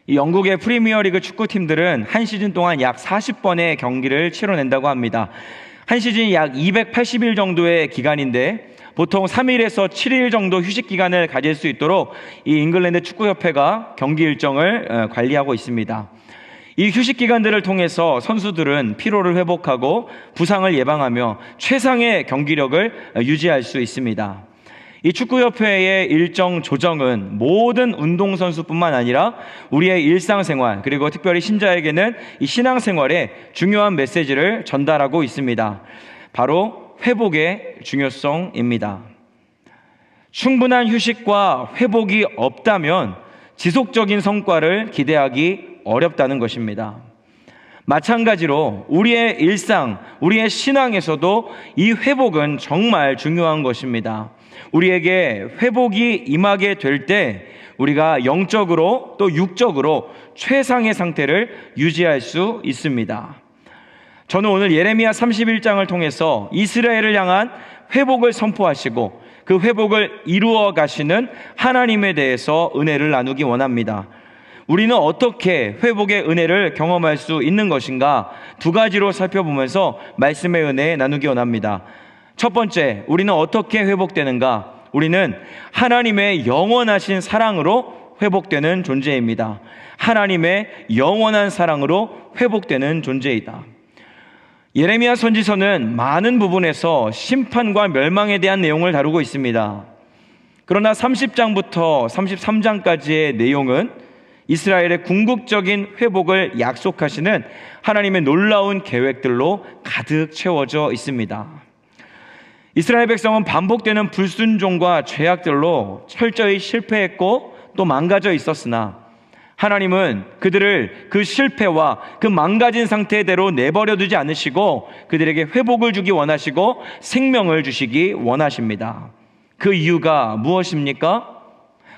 이 영국의 프리미어리그 축구팀들은 한 시즌 동안 약 40번의 경기를 치러낸다고 합니다. 한 시즌이 약 280일 정도의 기간인데 보통 3일에서 7일 정도 휴식 기간을 가질 수 있도록 이 잉글랜드 축구협회가 경기 일정을 관리하고 있습니다. 이 휴식 기간들을 통해서 선수들은 피로를 회복하고 부상을 예방하며 최상의 경기력을 유지할 수 있습니다. 이 축구협회의 일정 조정은 모든 운동선수뿐만 아니라 우리의 일상생활 그리고 특별히 신자에게는 이 신앙생활에 중요한 메시지를 전달하고 있습니다. 바로 회복의 중요성입니다. 충분한 휴식과 회복이 없다면 지속적인 성과를 기대하기 어렵다는 것입니다. 마찬가지로 우리의 일상, 우리의 신앙에서도 이 회복은 정말 중요한 것입니다. 우리에게 회복이 임하게 될 때 우리가 영적으로 또 육적으로 최상의 상태를 유지할 수 있습니다. 저는 오늘 예레미야 31장을 통해서 이스라엘을 향한 회복을 선포하시고 그 회복을 이루어 가시는 하나님에 대해서 은혜를 나누기 원합니다. 우리는 어떻게 회복의 은혜를 경험할 수 있는 것인가 두 가지로 살펴보면서 말씀의 은혜 나누기 원합니다. 첫 번째, 우리는 어떻게 회복되는가? 우리는 하나님의 영원하신 사랑으로 회복되는 존재입니다. 하나님의 영원한 사랑으로 회복되는 존재이다. 예레미야 선지서는 많은 부분에서 심판과 멸망에 대한 내용을 다루고 있습니다. 그러나 30장부터 33장까지의 내용은 이스라엘의 궁극적인 회복을 약속하시는 하나님의 놀라운 계획들로 가득 채워져 있습니다. 이스라엘 백성은 반복되는 불순종과 죄악들로 철저히 실패했고 또 망가져 있었으나 하나님은 그들을 그 실패와 그 망가진 상태대로 내버려 두지 않으시고 그들에게 회복을 주기 원하시고 생명을 주시기 원하십니다. 그 이유가 무엇입니까?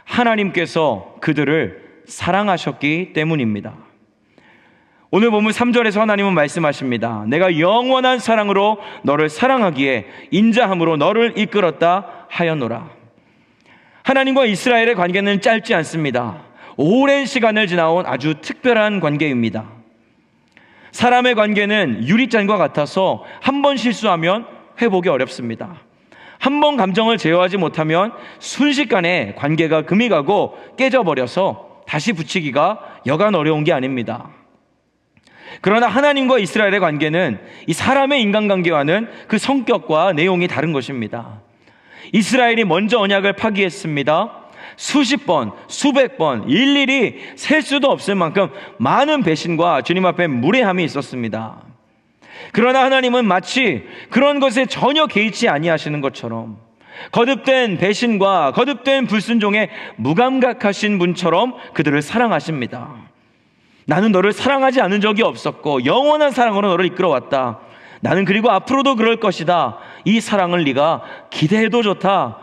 하나님께서 그들을 사랑하셨기 때문입니다. 오늘 본문 3절에서 하나님은 말씀하십니다. 내가 영원한 사랑으로 너를 사랑하기에 인자함으로 너를 이끌었다 하였노라. 하나님과 이스라엘의 관계는 짧지 않습니다. 오랜 시간을 지나온 아주 특별한 관계입니다. 사람의 관계는 유리잔과 같아서 한 번 실수하면 회복이 어렵습니다. 한 번 감정을 제어하지 못하면 순식간에 관계가 금이 가고 깨져버려서 다시 붙이기가 여간 어려운 게 아닙니다. 그러나 하나님과 이스라엘의 관계는 이 사람의 인간관계와는 그 성격과 내용이 다른 것입니다. 이스라엘이 먼저 언약을 파기했습니다. 수십 번, 수백 번, 일일이 셀 수도 없을 만큼 많은 배신과 주님 앞에 무례함이 있었습니다. 그러나 하나님은 마치 그런 것에 전혀 개의치 아니하시는 것처럼 거듭된 배신과 거듭된 불순종에 무감각하신 분처럼 그들을 사랑하십니다. 나는 너를 사랑하지 않은 적이 없었고 영원한 사랑으로 너를 이끌어왔다. 나는 그리고 앞으로도 그럴 것이다. 이 사랑을 네가 기대해도 좋다.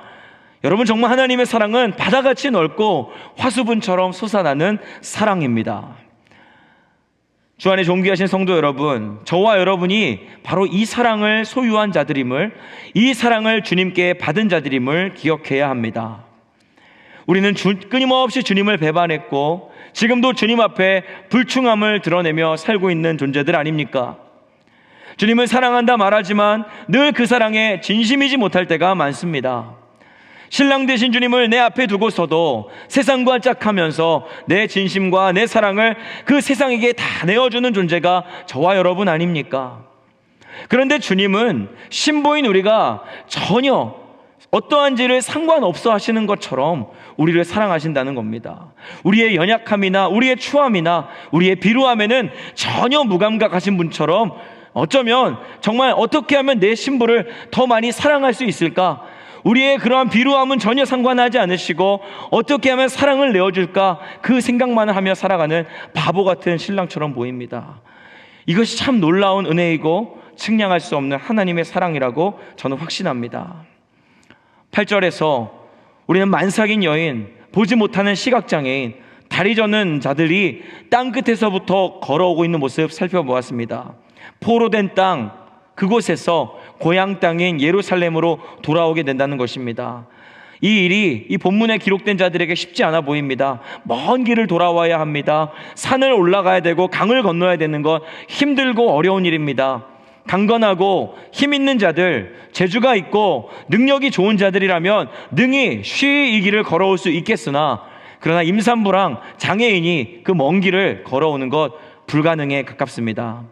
여러분, 정말 하나님의 사랑은 바다같이 넓고 화수분처럼 솟아나는 사랑입니다. 주 안에 존귀하신 성도 여러분, 저와 여러분이 바로 이 사랑을 소유한 자들임을, 이 사랑을 주님께 받은 자들임을 기억해야 합니다. 우리는 끊임없이 주님을 배반했고 지금도 주님 앞에 불충함을 드러내며 살고 있는 존재들 아닙니까? 주님을 사랑한다 말하지만 늘 그 사랑에 진심이지 못할 때가 많습니다. 신랑 되신 주님을 내 앞에 두고서도 세상과 짝하면서 내 진심과 내 사랑을 그 세상에게 다 내어주는 존재가 저와 여러분 아닙니까? 그런데 주님은 신부인 우리가 전혀 어떠한 지를 상관없어 하시는 것처럼 우리를 사랑하신다는 겁니다. 우리의 연약함이나 우리의 추함이나 우리의 비루함에는 전혀 무감각하신 분처럼 어쩌면 정말 어떻게 하면 내 신부를 더 많이 사랑할 수 있을까? 우리의 그러한 비루함은 전혀 상관하지 않으시고 어떻게 하면 사랑을 내어줄까? 그 생각만 하며 살아가는 바보 같은 신랑처럼 보입니다. 이것이 참 놀라운 은혜이고 측량할 수 없는 하나님의 사랑이라고 저는 확신합니다. 8절에서 우리는 만삭인 여인, 보지 못하는 시각장애인, 다리 저는 자들이 땅끝에서부터 걸어오고 있는 모습 살펴보았습니다. 포로된 땅, 그곳에서 고향 땅인 예루살렘으로 돌아오게 된다는 것입니다. 이 일이 이 본문에 기록된 자들에게 쉽지 않아 보입니다. 먼 길을 돌아와야 합니다. 산을 올라가야 되고 강을 건너야 되는 것 힘들고 어려운 일입니다. 강건하고 힘 있는 자들, 재주가 있고 능력이 좋은 자들이라면 능히 쉬이 이 길을 걸어올 수 있겠으나, 그러나 임산부랑 장애인이 그 먼 길을 걸어오는 것 불가능에 가깝습니다.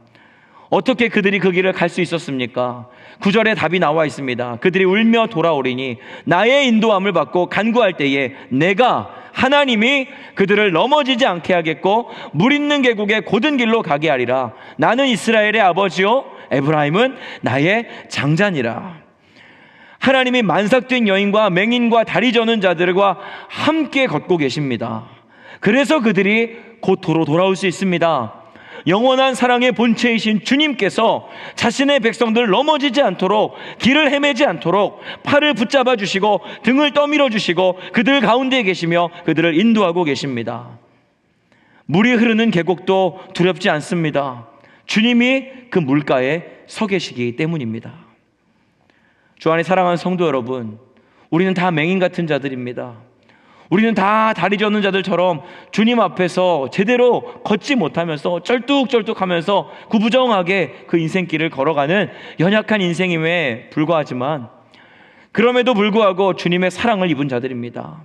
어떻게 그들이 그 길을 갈 수 있었습니까? 9절에 답이 나와 있습니다. 그들이 울며 돌아오리니 나의 인도함을 받고 간구할 때에 내가 하나님이 그들을 넘어지지 않게 하겠고 물 있는 계곡의 곧은 길로 가게 하리라. 나는 이스라엘의 아버지요 에브라임은 나의 장자니라. 하나님이 만삭된 여인과 맹인과 다리 저는 자들과 함께 걷고 계십니다. 그래서 그들이 곧 도로 돌아올 수 있습니다. 영원한 사랑의 본체이신 주님께서 자신의 백성들 넘어지지 않도록, 길을 헤매지 않도록 팔을 붙잡아 주시고 등을 떠밀어 주시고 그들 가운데 계시며 그들을 인도하고 계십니다. 물이 흐르는 계곡도 두렵지 않습니다. 주님이 그 물가에 서 계시기 때문입니다. 주 안에 사랑하는 성도 여러분, 우리는 다 맹인 같은 자들입니다. 우리는 다 다리 저는 자들처럼 주님 앞에서 제대로 걷지 못하면서 쩔뚝쩔뚝하면서 구부정하게 그 인생길을 걸어가는 연약한 인생임에 불과하지만, 그럼에도 불구하고 주님의 사랑을 입은 자들입니다.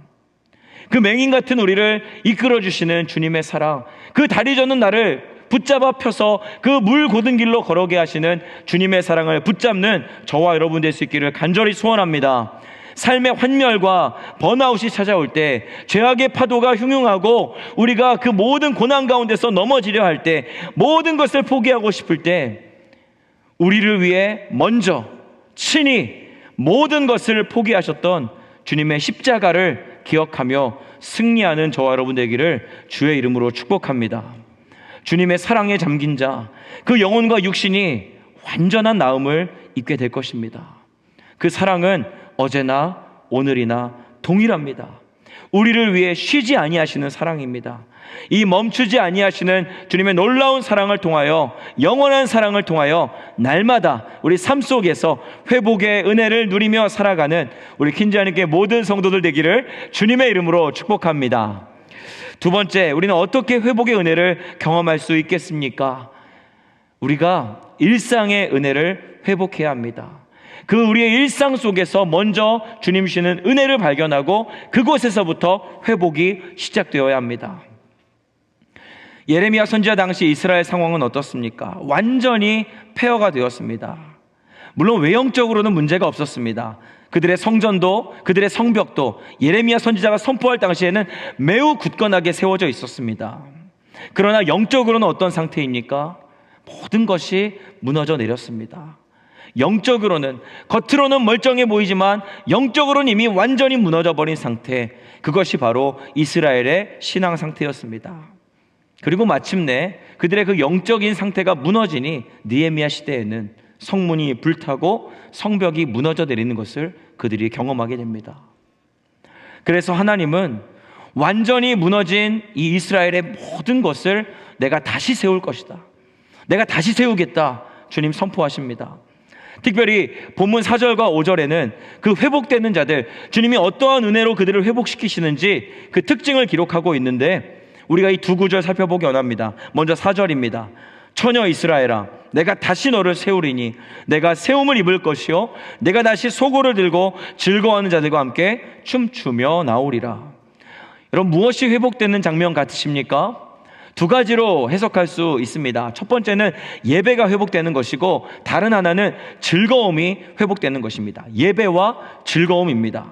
그 맹인 같은 우리를 이끌어주시는 주님의 사랑, 그 다리 저는 나를 붙잡아 펴서 그 물 고든 길로 걸어게 하시는 주님의 사랑을 붙잡는 저와 여러분 될 수 있기를 간절히 소원합니다. 삶의 환멸과 번아웃이 찾아올 때, 죄악의 파도가 흉흉하고 우리가 그 모든 고난 가운데서 넘어지려 할 때, 모든 것을 포기하고 싶을 때, 우리를 위해 먼저 친히 모든 것을 포기하셨던 주님의 십자가를 기억하며 승리하는 저와 여러분 되기를 주의 이름으로 축복합니다. 주님의 사랑에 잠긴 자, 그 영혼과 육신이 완전한 나음을 입게 될 것입니다. 그 사랑은 어제나 오늘이나 동일합니다. 우리를 위해 쉬지 아니하시는 사랑입니다. 이 멈추지 아니하시는 주님의 놀라운 사랑을 통하여, 영원한 사랑을 통하여 날마다 우리 삶 속에서 회복의 은혜를 누리며 살아가는 우리 킨자님께 모든 성도들 되기를 주님의 이름으로 축복합니다. 두 번째, 우리는 어떻게 회복의 은혜를 경험할 수 있겠습니까? 우리가 일상의 은혜를 회복해야 합니다. 그 우리의 일상 속에서 먼저 주님 주시는 은혜를 발견하고 그곳에서부터 회복이 시작되어야 합니다. 예레미야 선지자 당시 이스라엘 상황은 어떻습니까? 완전히 폐허가 되었습니다. 물론 외형적으로는 문제가 없었습니다. 그들의 성전도 그들의 성벽도 예레미야 선지자가 선포할 당시에는 매우 굳건하게 세워져 있었습니다. 그러나 영적으로는 어떤 상태입니까? 모든 것이 무너져 내렸습니다. 영적으로는, 겉으로는 멀쩡해 보이지만 영적으로는 이미 완전히 무너져 버린 상태, 그것이 바로 이스라엘의 신앙 상태였습니다. 그리고 마침내 그들의 그 영적인 상태가 무너지니 느헤미야 시대에는 성문이 불타고 성벽이 무너져 내리는 것을 그들이 경험하게 됩니다. 그래서 하나님은 완전히 무너진 이 이스라엘의 모든 것을 내가 다시 세울 것이다, 내가 다시 세우겠다, 주님 선포하십니다. 특별히 본문 4절과 5절에는 그 회복되는 자들, 주님이 어떠한 은혜로 그들을 회복시키시는지 그 특징을 기록하고 있는데, 우리가 이 두 구절 살펴보기 원합니다. 먼저 4절입니다. 처녀 이스라엘아, 내가 다시 너를 세우리니 내가 세움을 입을 것이요 내가 다시 소고를 들고 즐거워하는 자들과 함께 춤추며 나오리라. 여러분, 무엇이 회복되는 장면 같으십니까? 두 가지로 해석할 수 있습니다. 첫 번째는 예배가 회복되는 것이고, 다른 하나는 즐거움이 회복되는 것입니다. 예배와 즐거움입니다.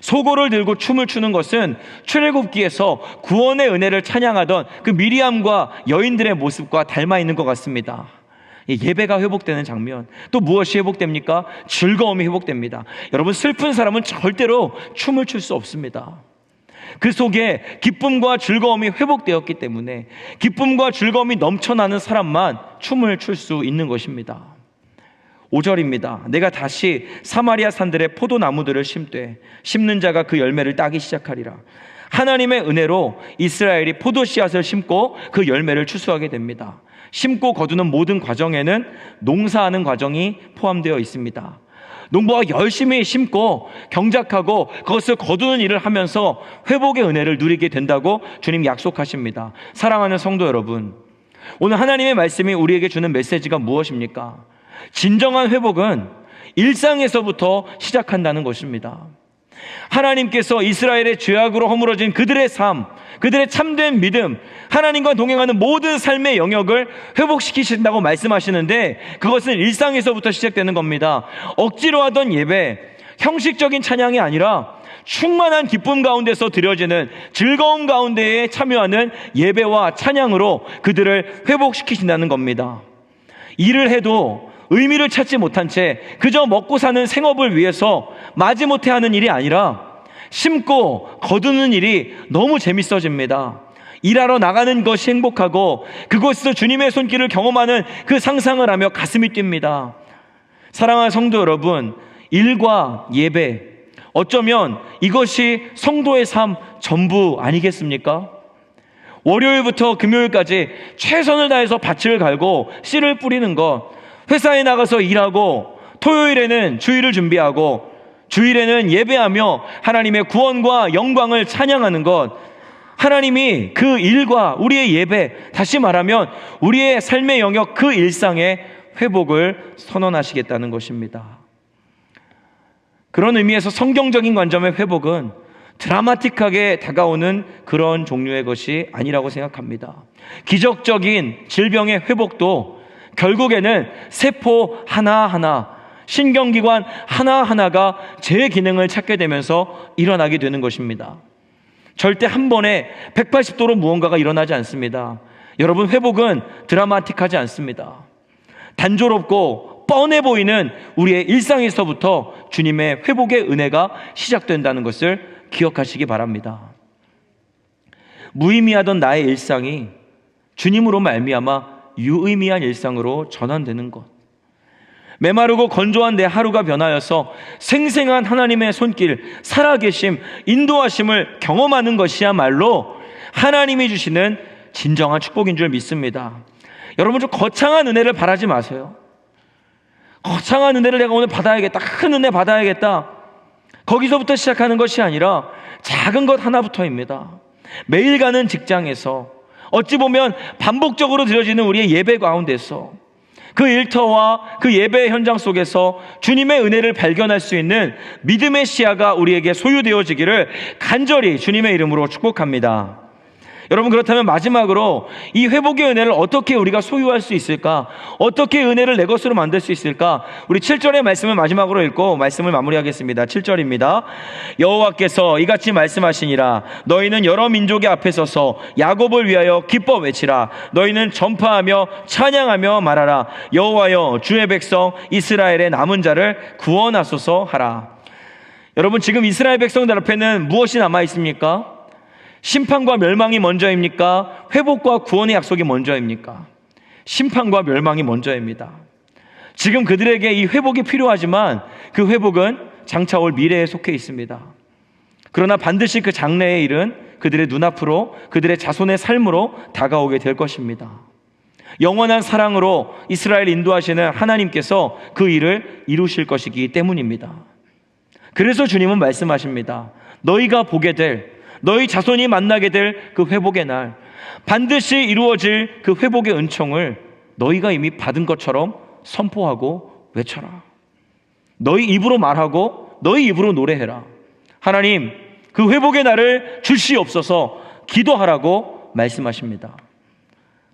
소고를 들고 춤을 추는 것은 출애굽기에서 구원의 은혜를 찬양하던 그 미리암과 여인들의 모습과 닮아 있는 것 같습니다. 예배가 회복되는 장면, 또 무엇이 회복됩니까? 즐거움이 회복됩니다. 여러분, 슬픈 사람은 절대로 춤을 출 수 없습니다. 그 속에 기쁨과 즐거움이 회복되었기 때문에 기쁨과 즐거움이 넘쳐나는 사람만 춤을 출 수 있는 것입니다. 5절입니다. 내가 다시 사마리아 산들의 포도나무들을 심되 심는 자가 그 열매를 따기 시작하리라. 하나님의 은혜로 이스라엘이 포도씨앗을 심고 그 열매를 추수하게 됩니다. 심고 거두는 모든 과정에는 농사하는 과정이 포함되어 있습니다. 농부가 열심히 심고 경작하고 그것을 거두는 일을 하면서 회복의 은혜를 누리게 된다고 주님 약속하십니다. 사랑하는 성도 여러분, 오늘 하나님의 말씀이 우리에게 주는 메시지가 무엇입니까? 진정한 회복은 일상에서부터 시작한다는 것입니다. 하나님께서 이스라엘의 죄악으로 허물어진 그들의 삶, 그들의 참된 믿음, 하나님과 동행하는 모든 삶의 영역을 회복시키신다고 말씀하시는데, 그것은 일상에서부터 시작되는 겁니다. 억지로 하던 예배, 형식적인 찬양이 아니라 충만한 기쁨 가운데서 드려지는 즐거움 가운데에 참여하는 예배와 찬양으로 그들을 회복시키신다는 겁니다. 일을 해도 의미를 찾지 못한 채 그저 먹고 사는 생업을 위해서 마지못해 하는 일이 아니라 심고 거두는 일이 너무 재밌어집니다. 일하러 나가는 것이 행복하고 그곳에서 주님의 손길을 경험하는 그 상상을 하며 가슴이 뜁니다. 사랑하는 성도 여러분, 일과 예배, 어쩌면 이것이 성도의 삶 전부 아니겠습니까? 월요일부터 금요일까지 최선을 다해서 밭을 갈고 씨를 뿌리는 것, 회사에 나가서 일하고 토요일에는 주일을 준비하고 주일에는 예배하며 하나님의 구원과 영광을 찬양하는 것, 하나님이 그 일과 우리의 예배, 다시 말하면 우리의 삶의 영역 그 일상의 회복을 선언하시겠다는 것입니다. 그런 의미에서 성경적인 관점의 회복은 드라마틱하게 다가오는 그런 종류의 것이 아니라고 생각합니다. 기적적인 질병의 회복도 결국에는 세포 하나하나, 신경기관 하나하나가 제 기능을 찾게 되면서 일어나게 되는 것입니다. 절대 한 번에 180도로 무언가가 일어나지 않습니다. 여러분, 회복은 드라마틱하지 않습니다. 단조롭고 뻔해 보이는 우리의 일상에서부터 주님의 회복의 은혜가 시작된다는 것을 기억하시기 바랍니다. 무의미하던 나의 일상이 주님으로 말미암아 유의미한 일상으로 전환되는 것, 메마르고 건조한 내 하루가 변하여서 생생한 하나님의 손길, 살아계심, 인도하심을 경험하는 것이야말로 하나님이 주시는 진정한 축복인 줄 믿습니다. 여러분, 좀 거창한 은혜를 바라지 마세요. 거창한 은혜를 내가 오늘 받아야겠다, 큰 은혜 받아야겠다, 거기서부터 시작하는 것이 아니라 작은 것 하나부터입니다. 매일 가는 직장에서, 어찌 보면 반복적으로 드려지는 우리의 예배 가운데서, 그 일터와 그 예배 현장 속에서 주님의 은혜를 발견할 수 있는 믿음의 시야가 우리에게 소유되어지기를 간절히 주님의 이름으로 축복합니다. 여러분, 그렇다면 마지막으로 이 회복의 은혜를 어떻게 우리가 소유할 수 있을까? 어떻게 은혜를 내 것으로 만들 수 있을까? 우리 7절의 말씀을 마지막으로 읽고 말씀을 마무리하겠습니다. 7절입니다. 여호와께서 이같이 말씀하시니라. 너희는 여러 민족의 앞에 서서 야곱을 위하여 기뻐 외치라. 너희는 전파하며 찬양하며 말하라. 여호와여, 주의 백성 이스라엘의 남은 자를 구원하소서 하라. 여러분, 지금 이스라엘 백성들 앞에는 무엇이 남아 있습니까? 심판과 멸망이 먼저입니까? 회복과 구원의 약속이 먼저입니까? 심판과 멸망이 먼저입니다. 지금 그들에게 이 회복이 필요하지만 그 회복은 장차 올 미래에 속해 있습니다. 그러나 반드시 그 장래의 일은 그들의 눈앞으로, 그들의 자손의 삶으로 다가오게 될 것입니다. 영원한 사랑으로 이스라엘 인도하시는 하나님께서 그 일을 이루실 것이기 때문입니다. 그래서 주님은 말씀하십니다. 너희가 보게 될, 너희 자손이 만나게 될 그 회복의 날, 반드시 이루어질 그 회복의 은총을 너희가 이미 받은 것처럼 선포하고 외쳐라. 너희 입으로 말하고 너희 입으로 노래해라. 하나님, 그 회복의 날을 주시옵소서 기도하라고 말씀하십니다.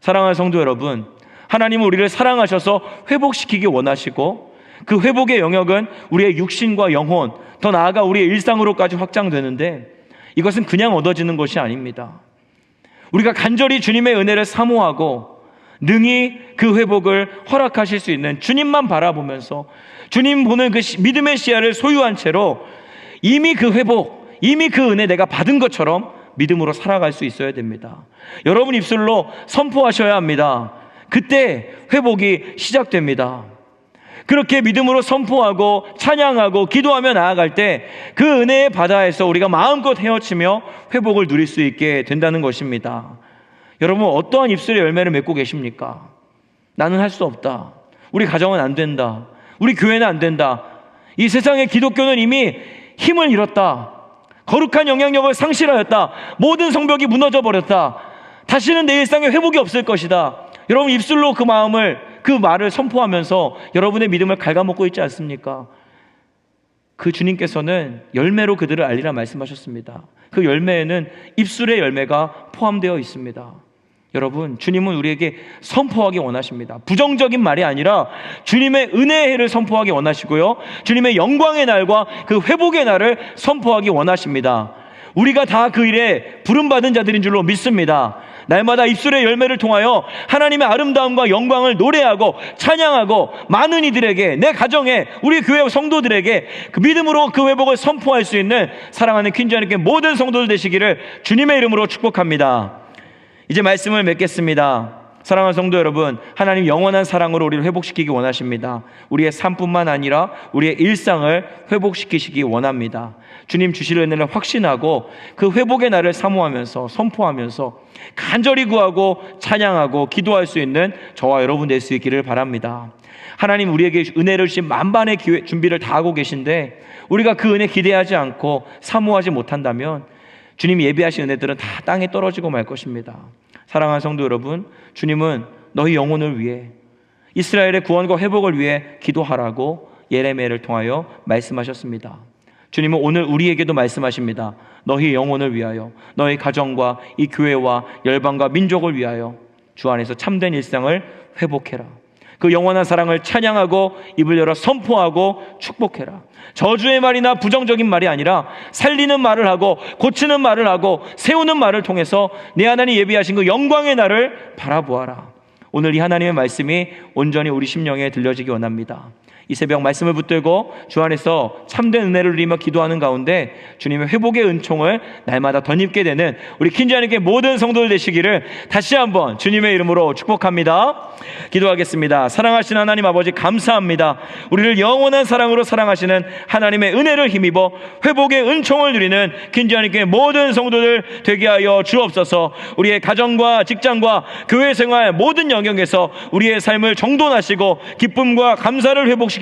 사랑하는 성도 여러분, 하나님은 우리를 사랑하셔서 회복시키기 원하시고, 그 회복의 영역은 우리의 육신과 영혼, 더 나아가 우리의 일상으로까지 확장되는데, 이것은 그냥 얻어지는 것이 아닙니다. 우리가 간절히 주님의 은혜를 사모하고 능히 그 회복을 허락하실 수 있는 주님만 바라보면서 주님 보는 그 믿음의 시야를 소유한 채로 이미 그 회복, 이미 그 은혜 내가 받은 것처럼 믿음으로 살아갈 수 있어야 됩니다. 여러분 입술로 선포하셔야 합니다. 그때 회복이 시작됩니다. 그렇게 믿음으로 선포하고 찬양하고 기도하며 나아갈 때 그 은혜의 바다에서 우리가 마음껏 헤엄치며 회복을 누릴 수 있게 된다는 것입니다. 여러분, 어떠한 입술의 열매를 맺고 계십니까? 나는 할 수 없다, 우리 가정은 안 된다, 우리 교회는 안 된다, 이 세상의 기독교는 이미 힘을 잃었다. 거룩한 영향력을 상실하였다. 모든 성벽이 무너져 버렸다. 다시는 내 일상에 회복이 없을 것이다. 여러분 입술로 그 말을 선포하면서 여러분의 믿음을 갉아먹고 있지 않습니까? 그 주님께서는 열매로 그들을 알리라 말씀하셨습니다. 그 열매에는 입술의 열매가 포함되어 있습니다. 여러분, 주님은 우리에게 선포하기 원하십니다. 부정적인 말이 아니라 주님의 은혜의 해를 선포하기 원하시고요, 주님의 영광의 날과 그 회복의 날을 선포하기 원하십니다. 우리가 다 그 일에 부름받은 자들인 줄로 믿습니다. 날마다 입술의 열매를 통하여 하나님의 아름다움과 영광을 노래하고 찬양하고 많은 이들에게, 내 가정에, 우리 교회 성도들에게 그 믿음으로 그 회복을 선포할 수 있는 사랑하는 퀸즈 하나님께 모든 성도들 되시기를 주님의 이름으로 축복합니다. 이제 말씀을 맺겠습니다. 사랑하는 성도 여러분, 하나님 영원한 사랑으로 우리를 회복시키기 원하십니다. 우리의 삶뿐만 아니라 우리의 일상을 회복시키시기 원합니다. 주님 주실 은혜를 확신하고 그 회복의 날을 사모하면서 선포하면서 간절히 구하고 찬양하고 기도할 수 있는 저와 여러분 될 수 있기를 바랍니다. 하나님 우리에게 은혜를 주신 만반의 준비를 다 하고 계신데 우리가 그 은혜 기대하지 않고 사모하지 못한다면 주님이 예비하신 은혜들은 다 땅에 떨어지고 말 것입니다. 사랑하는 성도 여러분, 주님은 너희 영혼을 위해, 이스라엘의 구원과 회복을 위해 기도하라고 예레미야를 통하여 말씀하셨습니다. 주님은 오늘 우리에게도 말씀하십니다. 너희 영혼을 위하여, 너희 가정과 이 교회와 열방과 민족을 위하여 주 안에서 참된 일상을 회복해라. 그 영원한 사랑을 찬양하고 입을 열어 선포하고 축복해라. 저주의 말이나 부정적인 말이 아니라 살리는 말을 하고 고치는 말을 하고 세우는 말을 통해서 내 하나님 예비하신 그 영광의 날을 바라보아라. 오늘 이 하나님의 말씀이 온전히 우리 심령에 들려지기 원합니다. 이 새벽 말씀을 붙들고 주 안에서 참된 은혜를 누리며 기도하는 가운데 주님의 회복의 은총을 날마다 덧입게 되는 우리 퀸즈 하나님께 모든 성도들 되시기를 다시 한번 주님의 이름으로 축복합니다. 기도하겠습니다. 사랑하신 하나님 아버지, 감사합니다. 우리를 영원한 사랑으로 사랑하시는 하나님의 은혜를 힘입어 회복의 은총을 누리는 퀸즈 하나님께 모든 성도들 되게 하여 주옵소서. 우리의 가정과 직장과 교회 생활 모든 영역에서 우리의 삶을 정돈하시고 기쁨과 감사를 회복시키실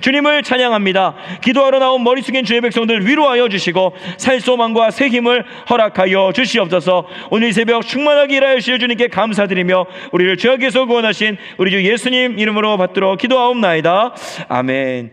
주님을 찬양합니다. 기도하러 나온 머리 숙인 주의 백성들 위로하여 주시고 살소망과 새 힘을 허락하여 주시옵소서. 오늘 이 새벽 충만하게 일하여 주실 주님께 감사드리며 우리를 죄악에서 구원하신 우리 주 예수님 이름으로 받들어 기도하옵나이다. 아멘.